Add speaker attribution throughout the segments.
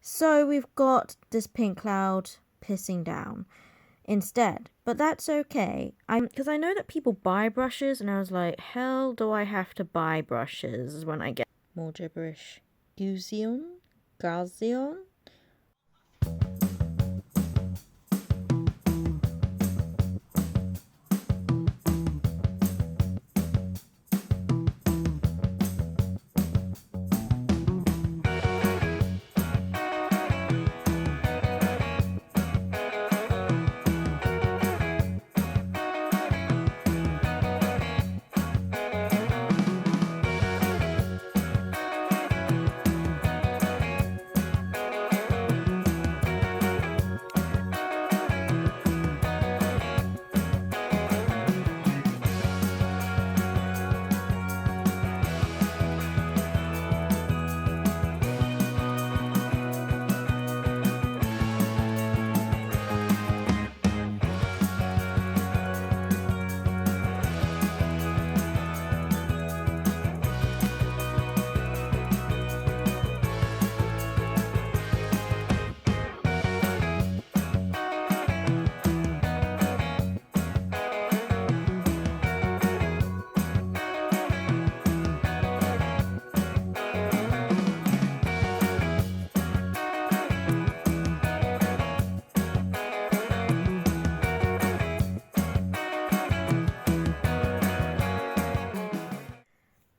Speaker 1: So we've got this pink cloud pissing down instead, but that's okay. Because I know that people buy brushes, and I was like, hell do I have to buy brushes when I get more gibberish. Gusion? Gazion?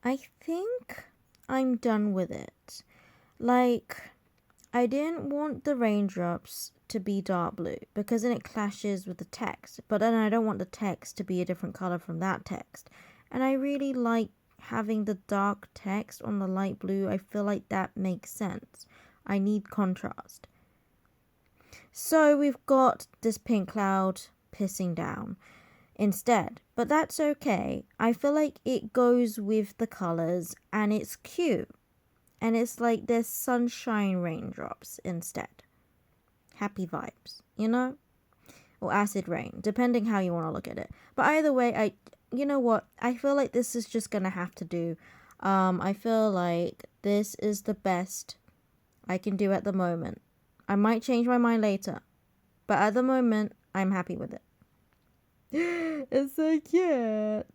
Speaker 1: I think I'm done with it. Like, I didn't want the raindrops to be dark blue because then it clashes with the text, but then I don't want the text to be a different color from that text. And I really like having the dark text on the light blue. I feel like that makes sense. I need contrast. So we've got this pink cloud pissing down instead, but that's okay. I feel like it goes with the colors and it's cute. And it's like there's sunshine raindrops instead. Happy vibes, you know? Or acid rain, depending how you want to look at it. But either way, you know what? I feel like this is just gonna have to do. I feel like this is the best I can do at the moment. I might change my mind later, but at the moment, I'm happy with it. It's so cute.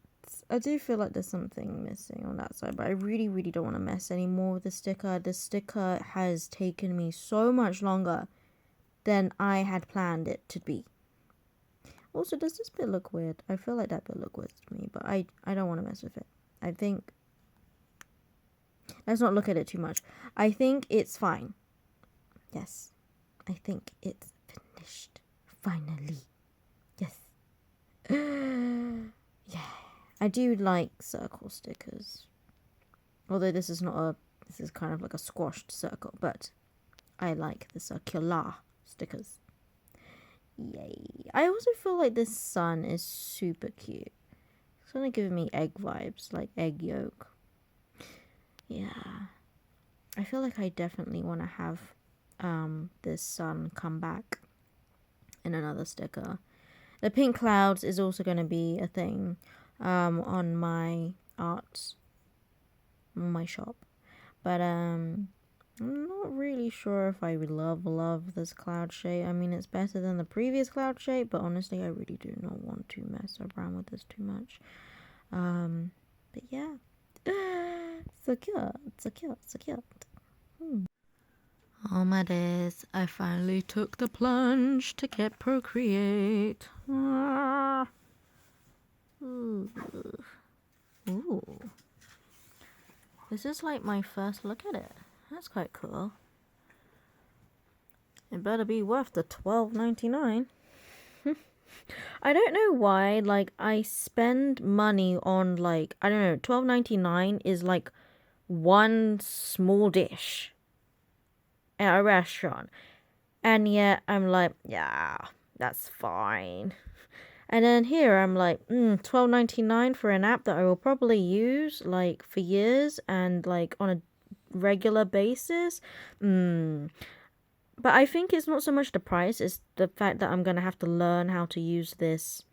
Speaker 1: I do feel like there's something missing on that side, but I really, really don't want to mess anymore with the sticker. The sticker has taken me so much longer than I had planned it to be. Also, does this bit look weird? I feel like that bit looked weird to me, but I don't want to mess with it. I think... Let's not look at it too much. I think it's fine. Yes. I think it's finished. Finally. Yes. Yeah. I do like circle stickers. Although this is kind of like a squashed circle, but I like the circular stickers. Yay. I also feel like this sun is super cute. It's kind of giving me egg vibes, like egg yolk. Yeah. I feel like I definitely want to have this sun come back in another sticker. The pink clouds is also going to be a thing on my art, on my shop. But I'm not really sure if I love this cloud shape. I mean, it's better than the previous cloud shape, but honestly, I really do not want to mess around with this too much. But yeah. So cute, so cute, so cute. Oh my days, I finally took the plunge to get Procreate. Ah. Ooh. Ooh. This is like my first look at it. That's quite cool. It better be worth the $12.99. I don't know why, like, I spend money on, like, I don't know, $12.99 is like one small dish at a restaurant. And yet I'm like, yeah, that's fine. And then here I'm like, $12.99 for an app that I will probably use like for years and like on a regular basis. But I think it's not so much the price, it's the fact that I'm gonna have to learn how to use this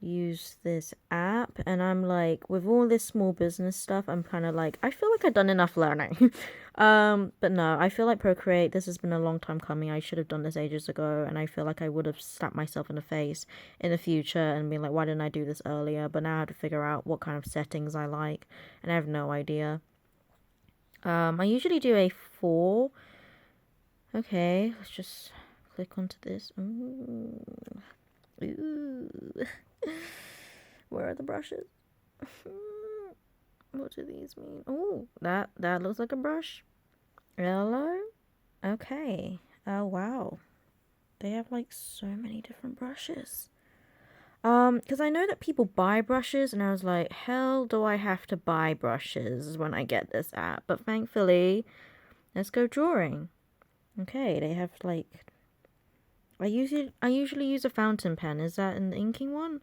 Speaker 1: use this app, and I'm like, with all this small business stuff, I'm kind of like, I feel like I've done enough learning. But no, I feel like Procreate, this has been a long time coming. I should have done this ages ago, and I feel like I would have slapped myself in the face in the future and been like, why didn't I do this earlier? But now I have to figure out what kind of settings I like, and I have no idea. I usually do a 4. Okay, let's just click onto this. Ooh. Ooh. Where are the brushes? What do these mean? Oh, that looks like a brush. Hello? Okay. Oh, wow. They have like so many different brushes. Because I know that people buy brushes, and I was like, hell do I have to buy brushes when I get this app? But thankfully, let's go drawing. Okay, they have like, I usually use a fountain pen. Is that an inking one?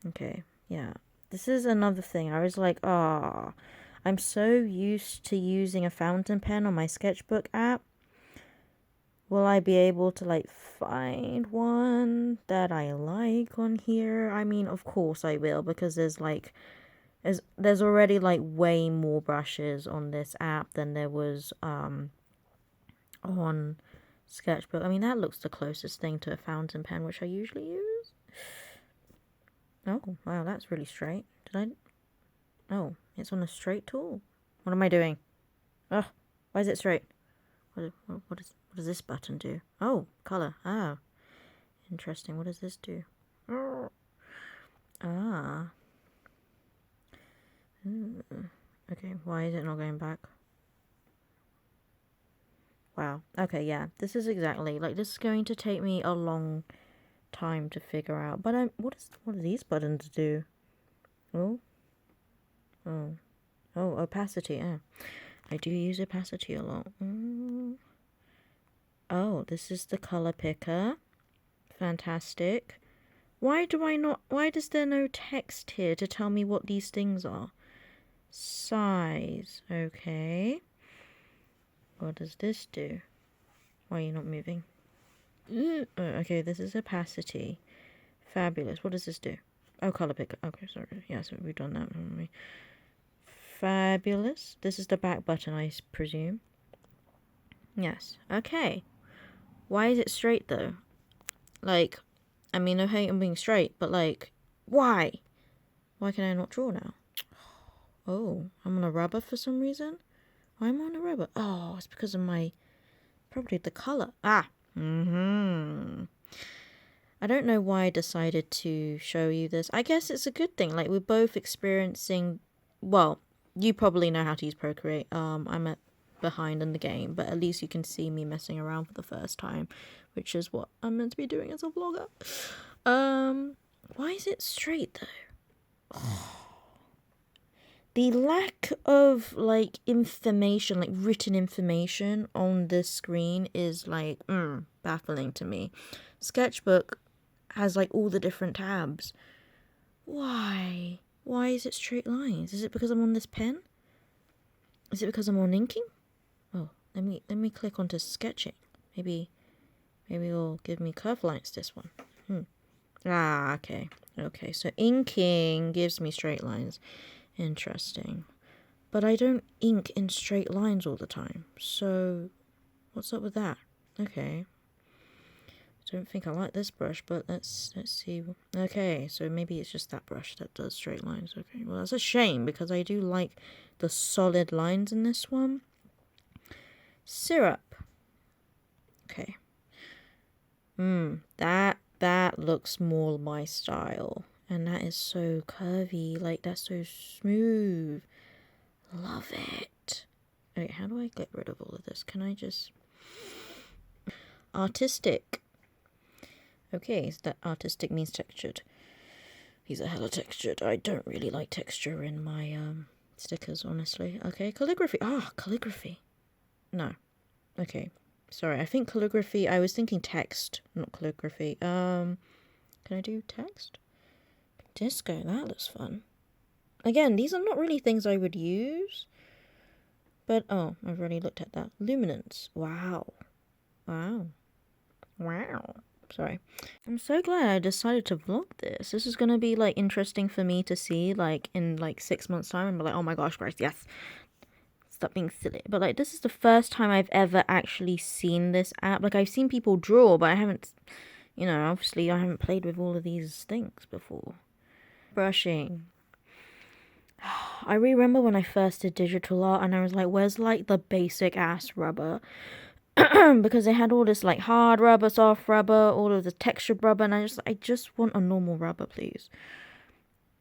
Speaker 1: Okay, yeah. This is another thing. I was like, I'm so used to using a fountain pen on my sketchbook app. Will I be able to like find one that I like on here? I mean, of course I will, because there's already like way more brushes on this app than there was on sketchbook. I mean, that looks the closest thing to a fountain pen, which I usually use. Oh, wow, that's really straight. Oh, it's on a straight tool. What am I doing? Ugh, why is it straight? What does this button do? Oh, color. Ah, interesting. What does this do? Ah. Okay, why is it not going back? Wow. Okay, yeah. This is exactly, like, this is going to take me a long time to figure out. But what do these buttons do? Oh. Opacity. I do use opacity a lot. Oh, this is the color picker. Fantastic. Why does there no text here to tell me what these things are? Size. Okay. What does this do? Why are you not moving? Oh, okay, this is opacity. Fabulous. What does this do? Oh, color picker. Okay, sorry. Yeah, so we've done that, haven't we? Fabulous. This is the back button, I presume. Yes. Okay. Why is it straight, though? Like, I mean, I hate being straight, but like, why? Why can I not draw now? Oh, I'm on a rubber for some reason? Why am I on a rubber? Oh, it's because of probably the color. I don't know why I decided to show you this. I guess it's a good thing. Like, we're both experiencing, well, you probably know how to use Procreate. I'm behind in the game, but at least you can see me messing around for the first time, which is what I'm meant to be doing as a vlogger. Why is it straight though? The lack of like information, like written information on this screen is like baffling to me. Sketchbook has like all the different tabs. Why is it straight lines? Is it because I'm on this pen? Is it because I'm on inking? Oh, let me click onto sketching. Maybe it'll give me curved lines, this one. Okay. Okay, so inking gives me straight lines. Interesting. But I don't ink in straight lines all the time. So what's up with that? Okay. I don't think I like this brush, but let's see. Okay, so maybe it's just that brush that does straight lines. Okay, well, that's a shame because I do like the solid lines in this one. Syrup. Okay. That looks more my style. And that is so curvy. Like, that's so smooth. Love it. Okay, how do I get rid of all of this? Can I just... Artistic. Okay, so that artistic means textured. These are hella textured. I don't really like texture in my stickers, honestly. Okay, calligraphy. Calligraphy. No. Okay. Sorry, I think calligraphy... I was thinking text, not calligraphy. Can I do text? Disco, that looks fun. Again, these are not really things I would use. But, oh, I've already looked at that. Luminance. Wow. Sorry. I'm so glad I decided to vlog this. This is gonna be like interesting for me to see like in like 6 months time and be like, oh my gosh, Grace, yes. Stop being silly. But like this is the first time I've ever actually seen this app. Like I've seen people draw, but I haven't, you know, obviously I haven't played with all of these things before. Brushing. I remember when I first did digital art and I was like, where's like the basic ass rubber? Because they had all this like hard rubber, soft rubber, all of the textured rubber, and I just want a normal rubber, please.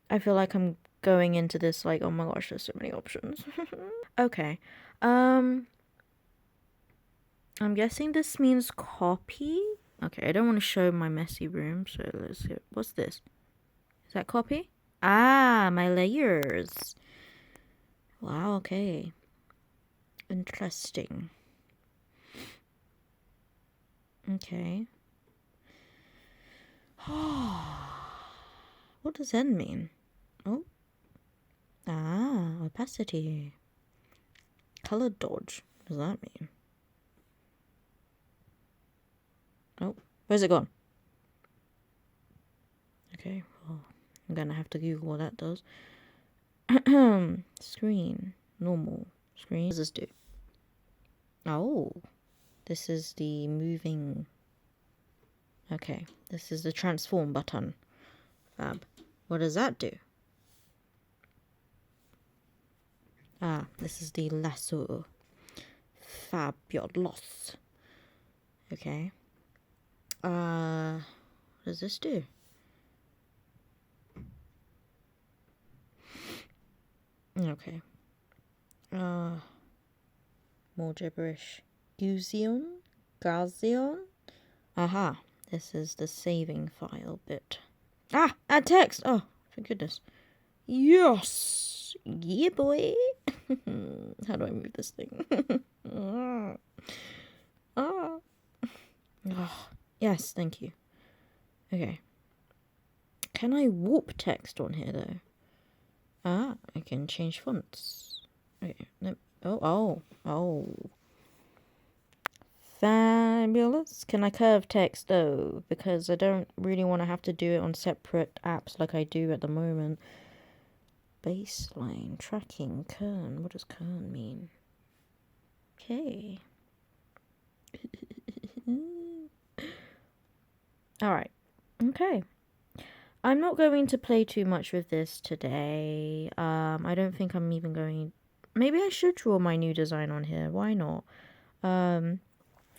Speaker 1: I feel like I'm going into this like, oh my gosh, there's so many options. Okay. I'm guessing this means copy. Okay, I don't want to show my messy room, so let's see. What's this? Is that copy? Ah, my layers. Wow, okay. Interesting. Okay. What does N mean? Oh. Ah, opacity. Color dodge. What does that mean? Oh, where's it gone? Okay, well, I'm gonna have to Google what that does. Screen. Normal. Screen. What does this do? Oh. This is the moving... Okay, this is the transform button. Fab. What does that do? Ah, this is the lasso. Fabulous. Okay. What does this do? Okay. More gibberish. Gusion? Gazion? Aha. This is the saving file bit. Ah! Add text! Oh, for goodness. Yes! Yeah, boy! How do I move this thing? Oh, yes, thank you. Okay. Can I warp text on here, though? Ah, I can change fonts. Okay. Oh. Fabulous. Can I curve text, though? Because I don't really want to have to do it on separate apps like I do at the moment. Baseline, tracking, kern. What does kern mean? Okay. Alright. Okay. I'm not going to play too much with this today. I don't think I'm even going... Maybe I should draw my new design on here. Why not?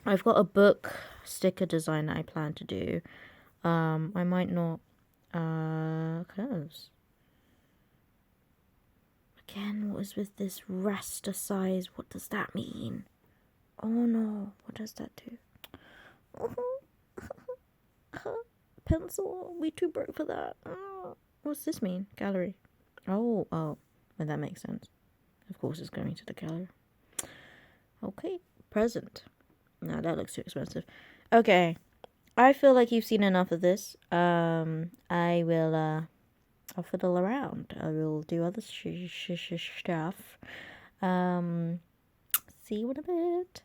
Speaker 1: I've got a book sticker design that I plan to do. I might not... curves. Again, what is with this raster size? What does that mean? Oh no, what does that do? Pencil, we too broke for that. What's this mean? Gallery. Oh, well, that makes sense. Of course it's going to the gallery. Okay, present. No, that looks too expensive. Okay, I feel like you've seen enough of this. I will, I'll fiddle around. I will do other stuff. See you in a bit.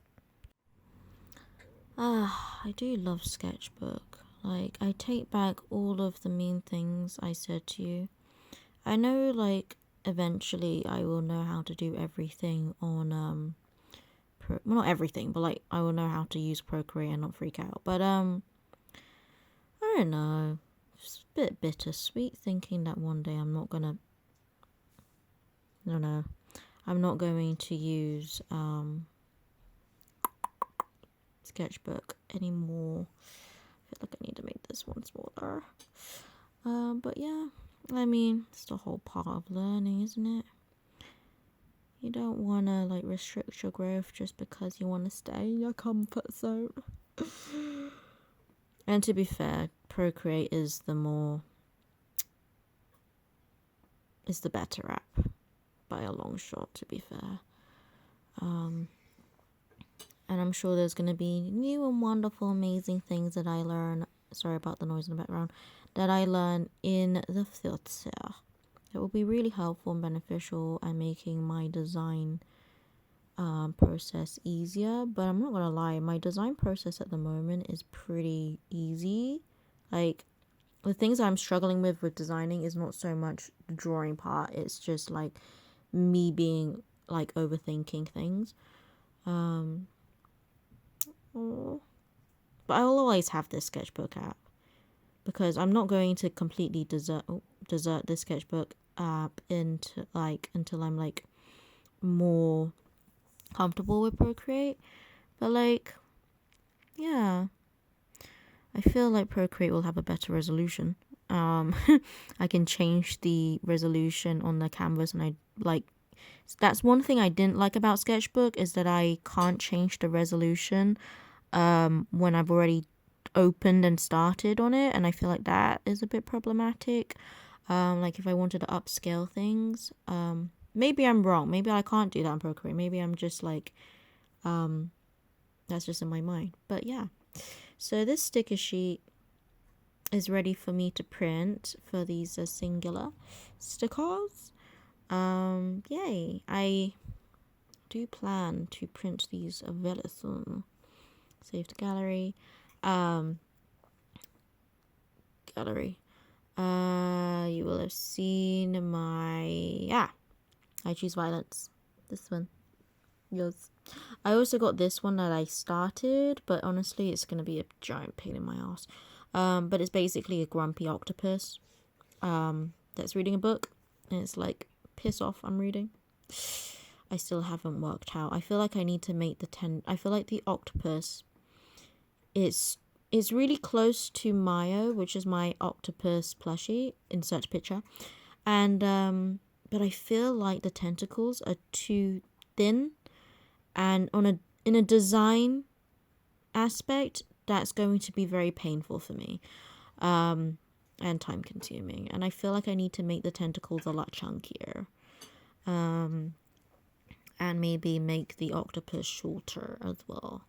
Speaker 1: I do love sketchbook. Like, I take back all of the mean things I said to you. I know, like, eventually I will know how to do everything on, well, not everything, but, like, I will know how to use Procreate and not freak out. But, I don't know. It's a bit bittersweet thinking that one day I'm not gonna... No. I'm not going to use, sketchbook anymore. I feel like I need to make this one smaller. But yeah, I mean, it's the whole part of learning, isn't it? You don't want to like restrict your growth just because you want to stay in your comfort zone. And to be fair, Procreate is the better app by a long shot, to be fair. And I'm sure there's going to be new and wonderful, amazing things that I learn. Sorry about the noise in the background. That I learn in the future. It will be really helpful and beneficial and making my design process easier. But I'm not gonna lie, my design process at the moment is pretty easy. Like, the things I'm struggling with designing is not so much the drawing part, it's just like me being like overthinking things. Oh. But I'll always have this sketchbook app because I'm not going to completely desert this sketchbook app into like until I'm like more comfortable with Procreate. But like, yeah, I feel like Procreate will have a better resolution. I can change the resolution on the canvas, and I like that's one thing I didn't like about Sketchbook is that I can't change the resolution when I've already opened and started on it, and I feel like that is a bit problematic. Like if I wanted to upscale things, maybe I'm wrong. Maybe I can't do that on Procreate. Maybe I'm just like, that's just in my mind. But yeah, so this sticker sheet is ready for me to print for these singular stickers. Yay! I do plan to print these very soon. Save to gallery. Gallery. You will have seen my I choose violence. This one. Yes. I also got this one that I started, but honestly it's gonna be a giant pain in my ass. But it's basically a grumpy octopus that's reading a book, and it's like, piss off, I'm reading. I still haven't worked out. I feel like I need to make I feel like the octopus it's really close to Mayo, which is my octopus plushie, insert picture. And but I feel like the tentacles are too thin, and in a design aspect that's going to be very painful for me. And time consuming, and I feel like I need to make the tentacles a lot chunkier, and maybe make the octopus shorter as well.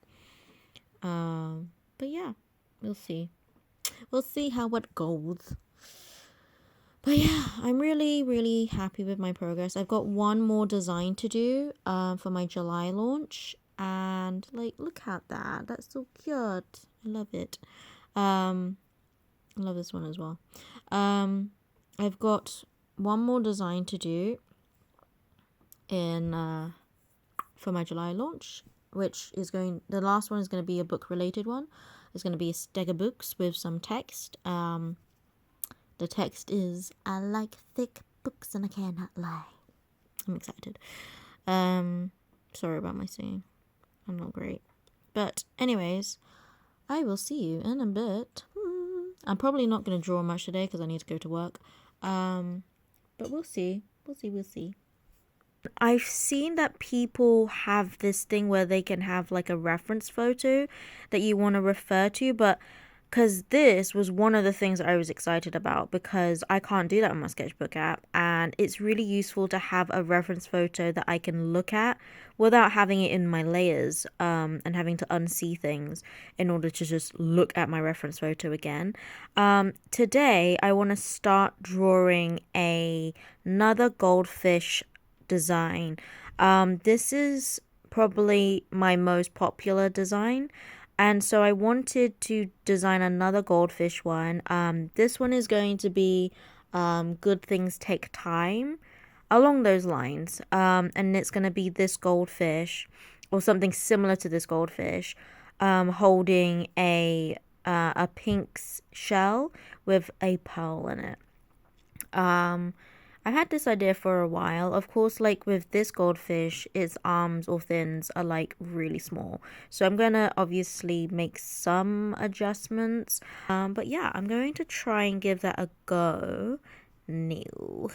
Speaker 1: But yeah, we'll see how it goes. But yeah, I'm really happy with my progress. I've got one more design to do for my July launch, and like, look at that, that's so cute. I love it. I love this one as well. I've got one more design to do in for my July launch, which is the last one is going to be a book related one. It's going to be a stack of books with some text. The text is, I like thick books and I cannot lie. I'm excited. Sorry about my singing. I'm not great. But anyways, I will see you in a bit. I'm probably not going to draw much today because I need to go to work. But we'll see. We'll see. I've seen that people have this thing where they can have like a reference photo that you want to refer to, but because this was one of the things that I was excited about, because I can't do that on my sketchbook app, and it's really useful to have a reference photo that I can look at without having it in my layers, and having to unsee things in order to just look at my reference photo again. Today I want to start drawing another goldfish design. This is probably my most popular design, and so I wanted to design another goldfish one. This one is going to be good things take time, along those lines. And it's going to be this goldfish, or something similar to this goldfish, holding a pink shell with a pearl in it. I've had this idea for a while. Of course, like with this goldfish, its arms or fins are like really small. So I'm going to obviously make some adjustments. But yeah, I'm going to try and give that a go. No.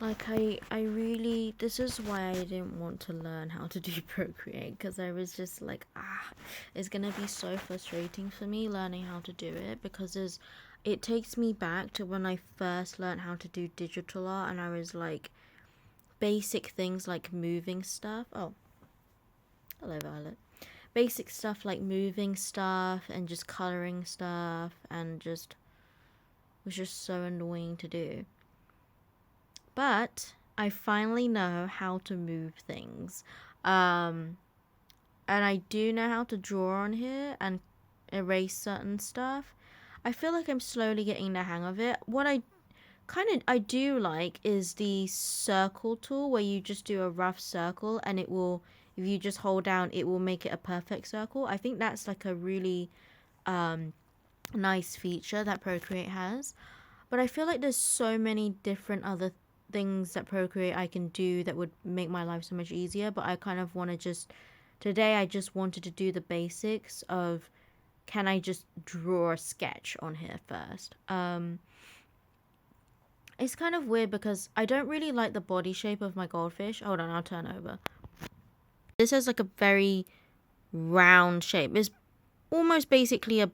Speaker 1: Like, I really, this is why I didn't want to learn how to do Procreate, because I was just like, it's gonna be so frustrating for me learning how to do it, because it takes me back to when I first learned how to do digital art, and I was like, basic things like moving stuff. Oh, hello, Violet. Basic stuff like moving stuff and just coloring stuff, and just was just so annoying to do. But I finally know how to move things. And I do know how to draw on here and erase certain stuff. I feel like I'm slowly getting the hang of it. What I do like is the circle tool, where you just do a rough circle and it will, if you just hold down, it will make it a perfect circle. I think that's like a really nice feature that Procreate has. But I feel like there's so many different other things that Procreate I can do that would make my life so much easier. But I kind of want to just, today I just wanted to do the basics of, can I just draw a sketch on here first? It's kind of weird because I don't really like the body shape of my goldfish. Hold on, I'll turn over. This has like a very round shape. It's almost basically a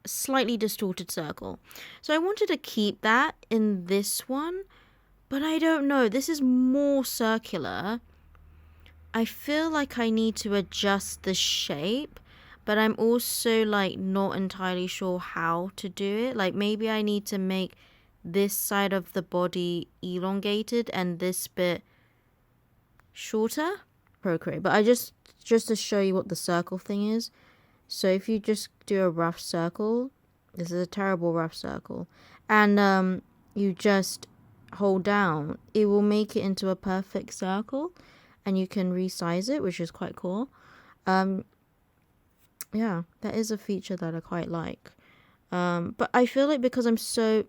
Speaker 1: slightly distorted circle. So I wanted to keep that in this one, but I don't know. This is more circular. I feel like I need to adjust the shape, but I'm also like not entirely sure how to do it. Like maybe I need to make this side of the body elongated and this bit shorter. Procreate. But I just to show you what the circle thing is. So if you just do a rough circle, this is a terrible rough circle, and you just hold down, it will make it into a perfect circle, and you can resize it, which is quite cool. Yeah, that is a feature that I quite like. But I feel like because I'm so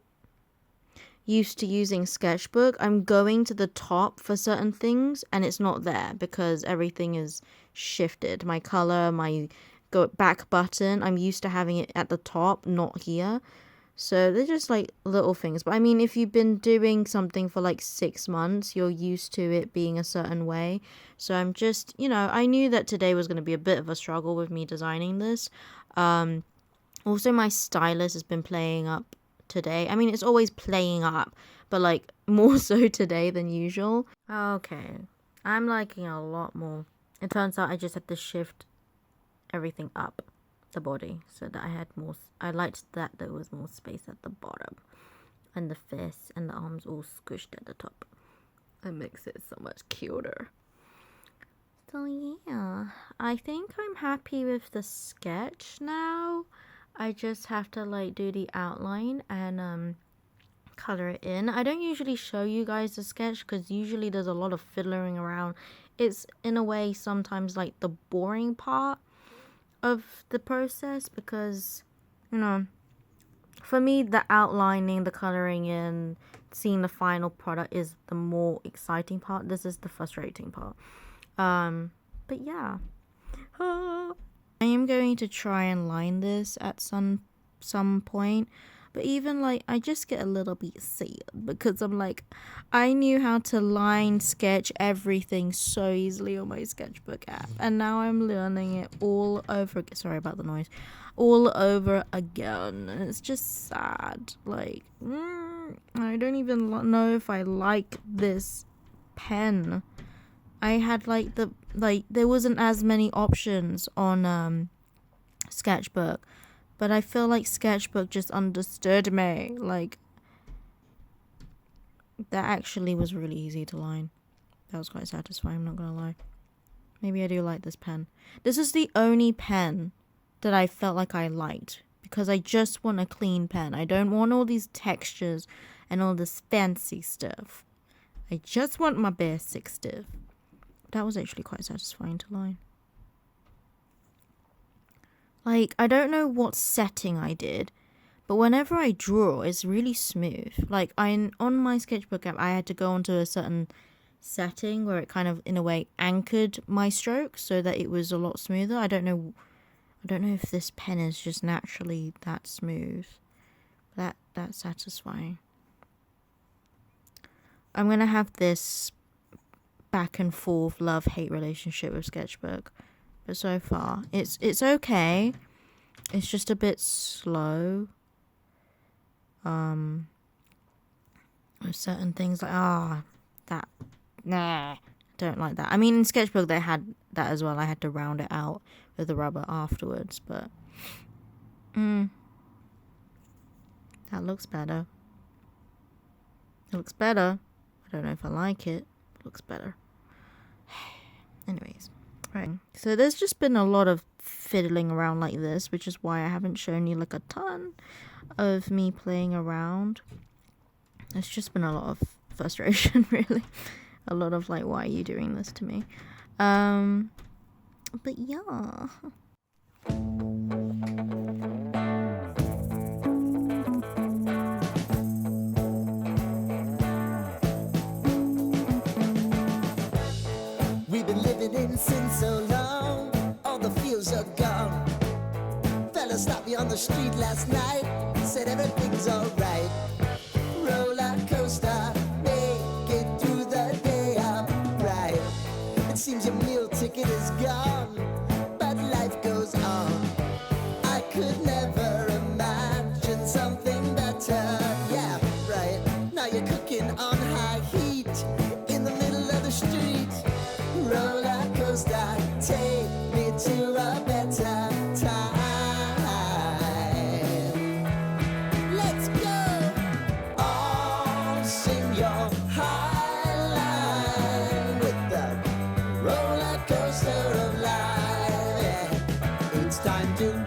Speaker 1: used to using sketchbook, I'm going to the top for certain things and it's not there because everything is shifted. My color, my go back button, I'm used to having it at the top, not here. So they're just like little things. But I mean, if you've been doing something for like 6 months, you're used to it being a certain way. So I'm just, I knew that today was going to be a bit of a struggle with me designing this. Also, my stylus has been playing up today. I mean, it's always playing up, but like more so today than usual. Okay, I'm liking it a lot more. It turns out I just had to shift everything up the body so that I had more. I liked that there was more space at the bottom, and the face and the arms all squished at the top. It makes it so much cuter. So yeah, I think I'm happy with the sketch now. I just have to like do the outline and color it in. I don't usually show you guys the sketch because usually there's a lot of fiddling around. It's in a way sometimes like the boring part of the process because, for me the outlining, the coloring in, seeing the final product is the more exciting part. This is the frustrating part. But yeah. I am going to try and line this at some point, but even like I just get a little bit sad because I'm like, I knew how to line sketch everything so easily on my sketchbook app, and now I'm learning it all over. Sorry about the noise. All over again, and it's just sad. Like, I don't even know if I like this pen. I had there wasn't as many options on sketchbook, but I feel like sketchbook just understood me. Like, that actually was really easy to line. That was quite satisfying, I'm not gonna lie. Maybe I do like this pen. This is the only pen that I felt like I liked because I just want a clean pen. I don't want all these textures and all this fancy stuff. I just want my basic stuff. That was actually quite satisfying to line. Like, I don't know what setting I did, but whenever I draw, it's really smooth. Like, on my sketchbook app, I had to go onto a certain setting where it kind of, in a way, anchored my strokes so that it was a lot smoother. I don't know if this pen is just naturally that smooth. That's satisfying. I'm gonna have this back and forth love-hate relationship with sketchbook, but so far it's okay. It's just a bit slow. With certain things like that, nah, don't like that. I mean, in sketchbook they had that as well. I had to round it out with the rubber afterwards, but that looks better. It looks better. I don't know if I like it. It looks better. Anyways, right. So there's just been a lot of fiddling around like this, which is why I haven't shown you like a ton of me playing around. It's just been a lot of frustration, really. A lot of like, why are you doing this to me? But yeah.
Speaker 2: We've been living in sin so long, all the feels are gone. Fella stopped me on the street last night, said everything's alright. Roller coaster, make it through the day upright. It seems your meal ticket is gone, but life goes on. I could never imagine something better. Yeah, right. Now you're cooking on high heat in the middle of the street. Roller coaster, take me to a better time. Let's go. All sing your high line with the roller coaster of life. Yeah. It's time to